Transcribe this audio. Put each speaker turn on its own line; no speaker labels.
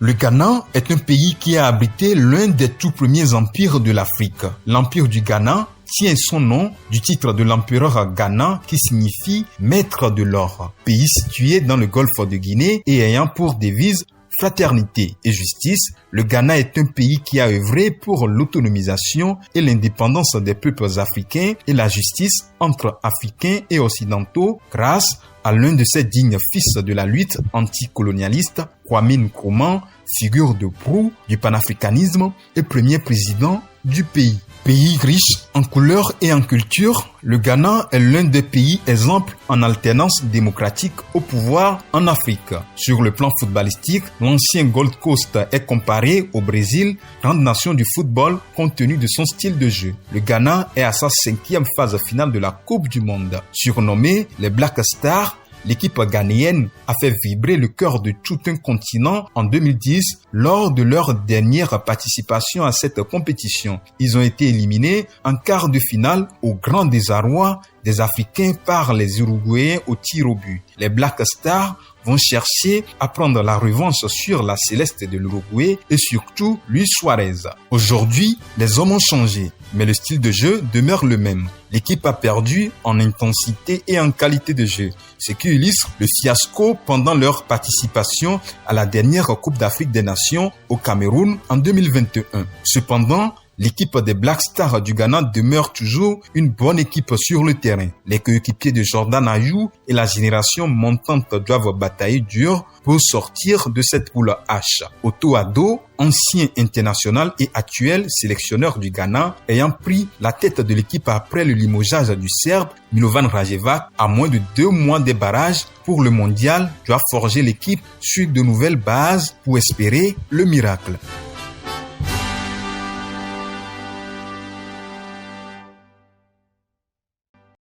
Le Ghana est un pays qui a abrité l'un des tout premiers empires de l'Afrique. L'empire du Ghana tient son nom du titre de l'empereur Ghana qui signifie maître de l'or. Pays situé dans le golfe de Guinée et ayant pour devise fraternité et justice, le Ghana est un pays qui a œuvré pour l'autonomisation et l'indépendance des peuples africains et la justice entre Africains et Occidentaux grâce à l'un de ses dignes fils de la lutte anticolonialiste, Kwame Nkrumah, figure de proue du panafricanisme et premier président du pays. Pays riche en couleurs et en culture, le Ghana est l'un des pays exemples en alternance démocratique au pouvoir en Afrique. Sur le plan footballistique, l'ancien Gold Coast est comparé au Brésil, grande nation du football compte tenu de son style de jeu. Le Ghana est à sa 5e phase finale de la Coupe du Monde. Surnommée les Black Stars, l'équipe ghanéenne a fait vibrer le cœur de tout un continent en 2010 lors de leur dernière participation à cette compétition. Ils ont été éliminés en quart de finale au grand désarroi des Africains par les Uruguayens au tir au but. Les Black Stars vont chercher à prendre la revanche sur la Céleste de l'Uruguay et surtout Luis Suarez. Aujourd'hui, les hommes ont changé, mais le style de jeu demeure le même. L'équipe a perdu en intensité et en qualité de jeu, ce qui illustre le fiasco pendant leur participation à la dernière Coupe d'Afrique des Nations au Cameroun en 2021. Cependant, l'équipe des Black Stars du Ghana demeure toujours une bonne équipe sur le terrain. Les coéquipiers de Jordan Ayew et la génération montante doivent batailler dur pour sortir de cette poule H. Otto Addo, ancien international et actuel sélectionneur du Ghana, ayant pris la tête de l'équipe après le limogeage du Serbe Milovan Rajevac à moins de 2 mois des barrages pour le mondial, doit forger l'équipe sur de nouvelles bases pour espérer le miracle.